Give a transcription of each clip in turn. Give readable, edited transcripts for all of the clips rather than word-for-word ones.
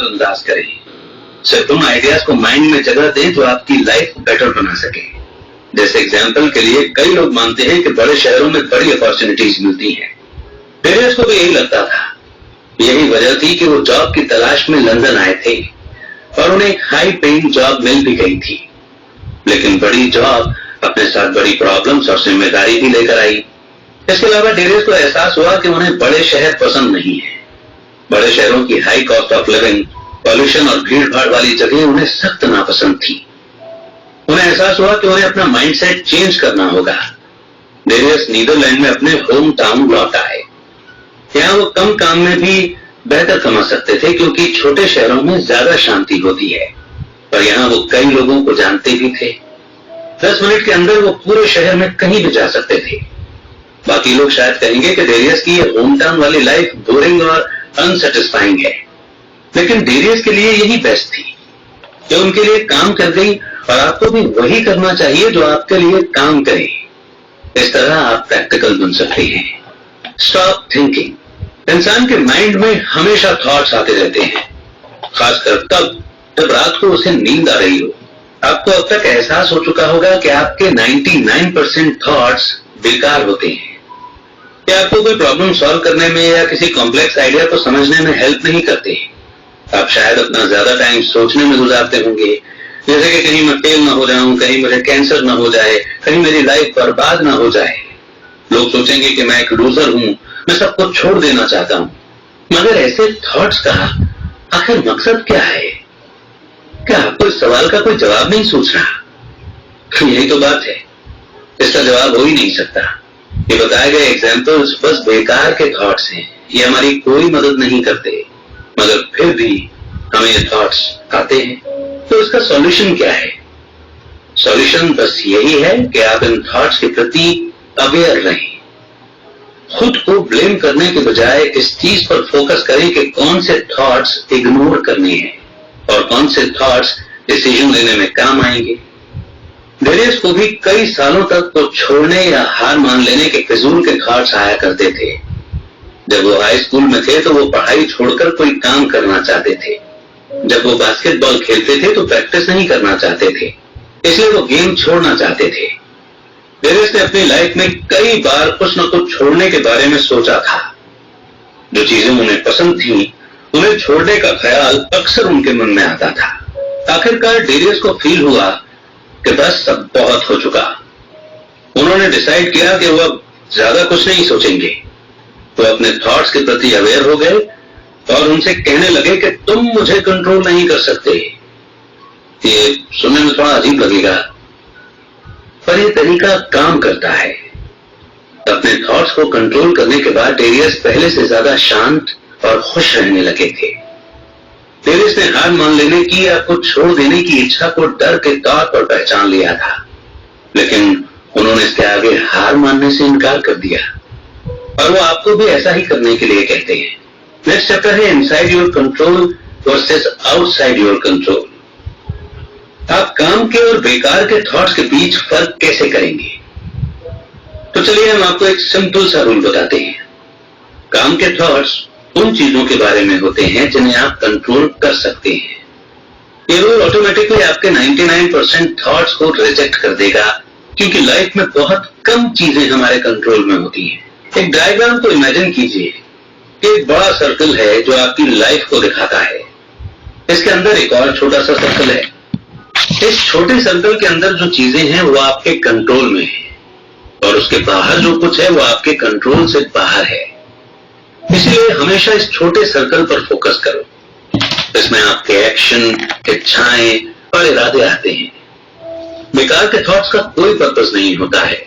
नजरअंदाज करें। सिर्फ उन आइडियाज को माइंड में जगह दें जो आपकी लाइफ को बेटर बना सके। जैसे एग्जाम्पल के लिए कई लोग मानते हैं कि बड़े शहरों में बड़ी अपॉर्चुनिटीज मिलती हैं। पेरेंट्स को भी यही लगता था। यही वजह थी कि वो जॉब की तलाश में लंदन आए थे और उन्हें एक हाई पेइंग जॉब मिल भी गई थी। लेकिन बड़ी जॉब अपने साथ बड़ी प्रॉब्लम्स और जिम्मेदारी भी लेकर आई। इसके अलावा डेरियस को एहसास हुआ कि उन्हें बड़े शहर पसंद नहीं है। बड़े शहरों की high cost of living, pollution और भीड़ भाड़ वाली जगह उन्हें सख्त नापसंद थी। उन्हें एहसास हुआ कि उन्हें अपना माइंडसेट चेंज करना होगा। डेरियस नीदरलैंड में अपने होम टाउन लौट आए। यहाँ वो कम काम में भी बेहतर कमा सकते थे क्योंकि छोटे शहरों में ज्यादा शांति होती है और यहाँ वो कई लोगों को जानते भी थे। 10 मिनट के अंदर वो पूरे शहर में कहीं भी जा सकते थे। बाकी लोग शायद कहेंगे कि डेरियस की ये होम टाउन वाली लाइफ बोरिंग और अनसेटिस्फाइंग है, लेकिन डेरियस के लिए यही बेस्ट थी। जो उनके लिए काम कर गई और आपको भी वही करना चाहिए जो आपके लिए काम करे। इस तरह आप प्रैक्टिकल बन सकते हैं। Stop thinking. इंसान के माइंड में हमेशा थॉट्स आते रहते हैं, खासकर तब जब रात को उसे नींद आ रही हो। आपको अब तक एहसास हो चुका होगा कि आपके 99% थॉट्स बेकार होते हैं। क्या आपको कोई प्रॉब्लम सॉल्व करने में या किसी कॉम्प्लेक्स आइडिया को समझने में हेल्प नहीं करते। आप शायद अपना ज्यादा टाइम सोचने में गुजारते होंगे, जैसे कि कहीं मैं फेल ना हो जाऊं, कहीं मुझे कैंसर ना हो जाए, कहीं मेरी लाइफ बर्बाद ना हो जाए। लोग सोचेंगे कि मैं एक लूजर हूं, मैं सब कुछ छोड़ देना चाहता हूं। मगर ऐसे थॉट्स का आखिर मकसद क्या है? क्या आपको इस सवाल का कोई जवाब नहीं सोच रहा? यही तो बात है, इसका जवाब हो ही नहीं सकता। ये बताए गए एग्जाम्पल्स बस बेकार के थॉट्स हैं। ये हमारी कोई मदद नहीं करते, मगर फिर भी हमें ये थॉट्स आते हैं। तो इसका सॉल्यूशन क्या है? सॉल्यूशन बस यही है कि आप इन थॉट्स के प्रति अवेयर रहें। खुद को ब्लेम करने के बजाय इस चीज पर फोकस करें कि कौन से थॉट्स इग्नोर करने हैं और कौन से थॉट्स डिसीजन लेने में काम आएंगे। डेरियस को भी कई सालों तक वो छोड़ने या हार मान लेने के फिजूल के थॉट्स आया करते थे। जब वो हाई स्कूल में थे तो वो पढ़ाई छोड़कर कोई काम करना चाहते थे। जब वो बास्केटबॉल खेलते थे तो प्रैक्टिस नहीं करना चाहते थे, इसलिए वो गेम छोड़ना चाहते थे। डेरियस ने अपनी लाइफ में कई बार कुछ न कुछ छोड़ने के बारे में सोचा था। जो चीजें उन्हें पसंद थी उन्हें छोड़ने का ख्याल अक्सर उनके मन में आता था। आखिरकार डेरियस को फील हुआ कि बस सब बहुत हो चुका। उन्होंने डिसाइड किया कि वो अब ज्यादा कुछ नहीं सोचेंगे। वो अपने थॉट्स के प्रति अवेयर हो गए और उनसे कहने लगे कि तुम मुझे कंट्रोल नहीं कर सकते। ये सुनने में थोड़ा अजीब लगेगा, पर यह तरीका काम करता है। अपने थॉट्स को कंट्रोल करने के बाद डेरियस पहले से ज्यादा शांत और खुश रहने लगे थे। डेरियस ने हार मान लेने की या कुछ छोड़ देने की इच्छा को डर के तौर पर पहचान लिया था, लेकिन उन्होंने इसके आगे हार मानने से इनकार कर दिया। और वो आपको भी ऐसा ही करने के लिए कहते हैं। नेक्स्ट चैप्टर है inside your control versus outside your control. आप काम के और बेकार के थॉट्स के बीच फर्क कैसे करेंगे? तो चलिए हम आपको एक सिंपल सा रूल बताते हैं। काम के थॉट्स उन चीजों के बारे में होते हैं जिन्हें आप कंट्रोल कर सकते हैं। ये रूल ऑटोमेटिकली आपके 99% थॉट्स को रिजेक्ट कर देगा, क्योंकि लाइफ में बहुत कम चीजें हमारे कंट्रोल में होती हैं। एक डायग्राम को इमेजिन कीजिए कि एक बड़ा सर्कल है जो आपकी लाइफ को दिखाता है। इसके अंदर एक और छोटा सा सर्कल है। इस छोटे सर्कल के अंदर जो चीजें हैं वो आपके कंट्रोल में है और उसके बाहर जो कुछ है वो आपके कंट्रोल से बाहर है। इसलिए हमेशा इस छोटे सर्कल पर फोकस करो। इसमें आपके एक्शन, इच्छाएं और इरादे आते हैं। बेकार के थॉट्स का कोई पर्पस नहीं होता है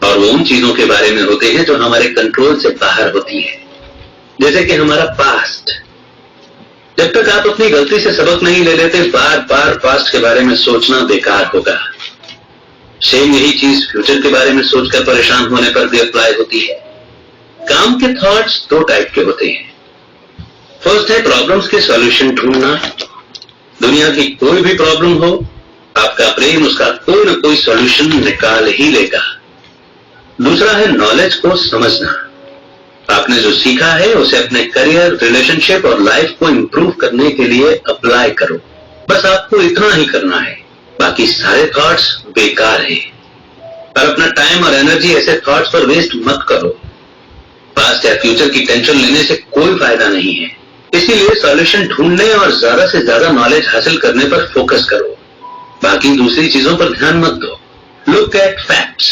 और वो उन चीजों के बारे में होते हैं जो हमारे कंट्रोल से बाहर होती है, जैसे कि हमारा पास्ट। जब तक आप अपनी गलती से सबक नहीं ले लेते, बार बार पास्ट के बारे में सोचना बेकार होगा। सेम यही चीज फ्यूचर के बारे में सोचकर परेशान होने पर भी अप्लाई होती है। काम के थॉट्स दो टाइप के होते हैं। फर्स्ट है प्रॉब्लम्स के सॉल्यूशन ढूंढना। दुनिया की कोई भी प्रॉब्लम हो, आपका ब्रेन उसका कोई ना कोई सॉल्यूशन निकाल ही लेगा। दूसरा है नॉलेज को समझना। आपने जो सीखा है उसे अपने करियर, रिलेशनशिप और लाइफ को इम्प्रूव करने के लिए अप्लाई करो। बस आपको इतना ही करना है, बाकी सारे थॉट्स बेकार हैं। और अपना टाइम और एनर्जी ऐसे थॉट्स पर वेस्ट मत करो। पास्ट या फ्यूचर की टेंशन लेने से कोई फायदा नहीं है। इसीलिए सॉल्यूशन ढूंढने और ज्यादा से ज्यादा नॉलेज हासिल करने पर फोकस करो, बाकी दूसरी चीजों पर ध्यान मत दो। Look at facts.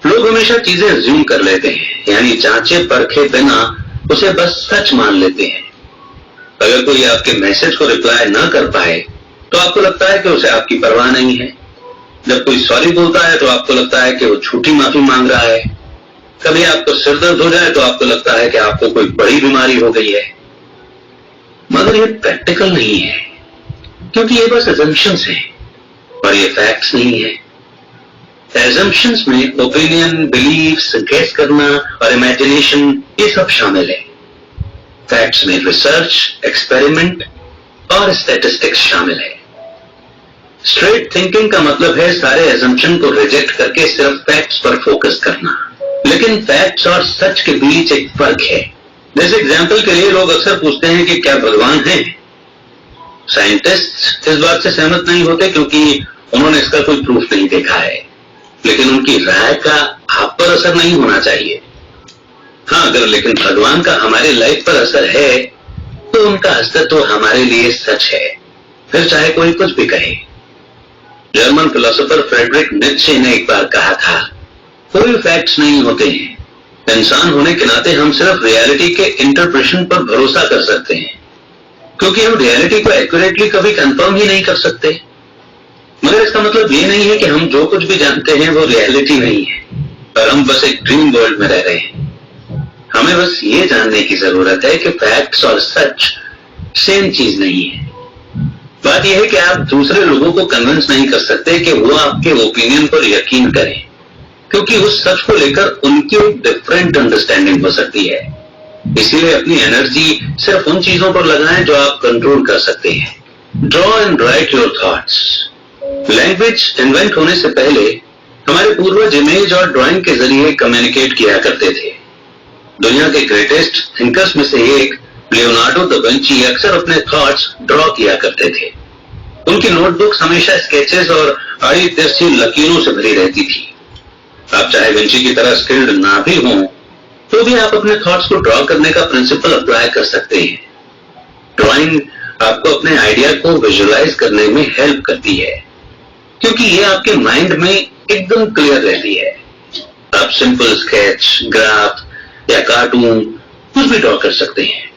लोग हमेशा चीजें अज्यूम कर लेते हैं, यानी जांचे परखे बिना उसे बस सच मान लेते हैं। अगर कोई आपके मैसेज को रिप्लाई न कर पाए तो आपको लगता है कि उसे आपकी परवाह नहीं है। जब कोई सॉरी बोलता है तो आपको लगता है कि वो झूठी माफी मांग रहा है। कभी आपको सिर दर्द हो जाए तो आपको लगता है कि आपको कोई बड़ी बीमारी हो गई है। मगर ये प्रैक्टिकल नहीं है, क्योंकि ये बस अजम्पशंस हैं और ये फैक्ट्स नहीं है। एजम्पशंस में ओपिनियन, बिलीफ्स, गेस करना और इमेजिनेशन ये सब शामिल है। फैक्ट्स में रिसर्च, एक्सपेरिमेंट और स्टैटिस्टिक्स शामिल है। स्ट्रेट थिंकिंग का मतलब है सारे एजम्पशन को रिजेक्ट करके सिर्फ फैक्ट्स पर फोकस करना। लेकिन फैक्ट्स और सच के बीच एक फर्क है। जैसे एग्जाम्पल के लिए लोग अक्सर पूछते हैं कि क्या भगवान है। साइंटिस्ट इस बात से सहमत नहीं होते क्योंकि उन्होंने इसका कोई प्रूफ नहीं देखा है, लेकिन उनकी राय का आप पर असर नहीं होना चाहिए। हाँ, अगर लेकिन भगवान का हमारे लाइफ पर असर है तो उनका अस्तित्व हमारे लिए सच है, फिर चाहे कोई कुछ भी कहे। जर्मन फिलोसोफर फ्रेडरिक नीत्शे ने एक बार कहा था, कोई फैक्ट्स नहीं होते हैं, इंसान होने के नाते हम सिर्फ रियलिटी के इंटरप्रेशन पर भरोसा कर सकते हैं, क्योंकि हम रियलिटी को एक्यूरेटली कभी कंफर्म ही नहीं कर सकते। मगर इसका मतलब ये नहीं है कि हम जो कुछ भी जानते हैं वो रियलिटी नहीं है और हम बस एक ड्रीम वर्ल्ड में रह रहे हैं। हमें बस ये जानने की जरूरत है कि फैक्ट्स और सच सेम चीज नहीं है। बात यह है कि आप दूसरे लोगों को कन्विंस नहीं कर सकते कि वो आपके ओपिनियन पर यकीन करें, क्योंकि उस सच को लेकर उनकी एक डिफरेंट अंडरस्टैंडिंग हो सकती है। इसीलिए अपनी एनर्जी सिर्फ उन चीजों पर लगाएं जो आप कंट्रोल कर सकते हैं। Draw and right your thoughts. Language invent होने से पहले हमारे पूर्वज इमेज और ड्राइंग के जरिए कम्युनिकेट किया करते थे। दुनिया के ग्रेटेस्ट थिंकर्स में से एक लियोनार्डो दा विंची अक्सर अपने थॉट्स ड्रॉ किया करते थे। उनकी नोटबुक्स हमेशा स्केचेस और आड़ी तिरछी लकीरों से भरी रहती थी। आप चाहे विंची की तरह स्किल्ड ना भी हों, तो भी आप अपने थॉट्स को ड्रॉ करने का प्रिंसिपल अप्लाई कर सकते हैं। ड्राइंग आपको अपने आइडिया को विजुअलाइज करने में हेल्प करती है, क्योंकि ये आपके माइंड में एकदम क्लियर रहती है। आप सिंपल स्केच, ग्राफ या कार्टून कुछ भी ड्रॉ कर सकते हैं।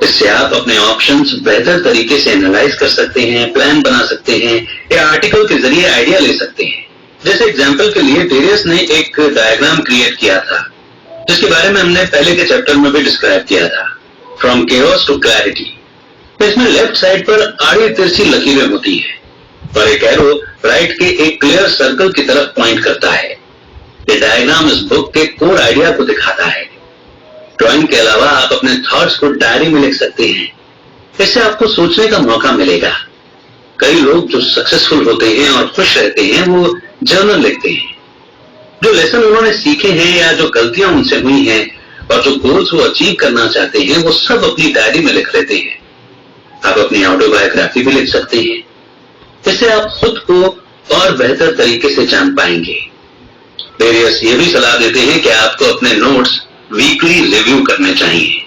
इससे आप अपने ऑप्शंस बेहतर तरीके से एनालाइज कर सकते हैं, प्लान बना सकते हैं या आर्टिकल के जरिए आइडिया ले सकते हैं। जैसे एग्जांपल के लिए डेरियस ने एक डायग्राम क्रिएट किया था, जिसके बारे में हमने पहले के चैप्टर में भी डिस्क्राइब किया था, फ्रॉम केओस टू क्लैरिटी। इसमें लेफ्ट साइड पर आड़ी तिरछी लकीरें होती है और एक एरो राइट के एक क्लियर सर्कल की तरफ पॉइंट करता है। ये डायग्राम इस बुक के कोर आइडिया को दिखाता है। ड्राइंग के अलावा आप अपने थॉट्स को डायरी में लिख सकते हैं। इससे आपको सोचने का मौका मिलेगा। कई लोग जो सक्सेसफुल होते हैं और खुश रहते हैं वो जर्नल लिखते हैं। जो लेसन उन्होंने सीखे हैं या जो गलतियां उनसे हुई हैं और जो गोल्स वो अचीव करना चाहते हैं वो सब अपनी डायरी में लिख लेते हैं। आप अपनी ऑटोबायोग्राफी भी लिख सकते हैं। इससे आप खुद को और बेहतर तरीके से जान पाएंगे। डेरियस ये भी सलाह देते हैं कि आपको अपने नोट्स वीकली रिव्यू करने चाहिए।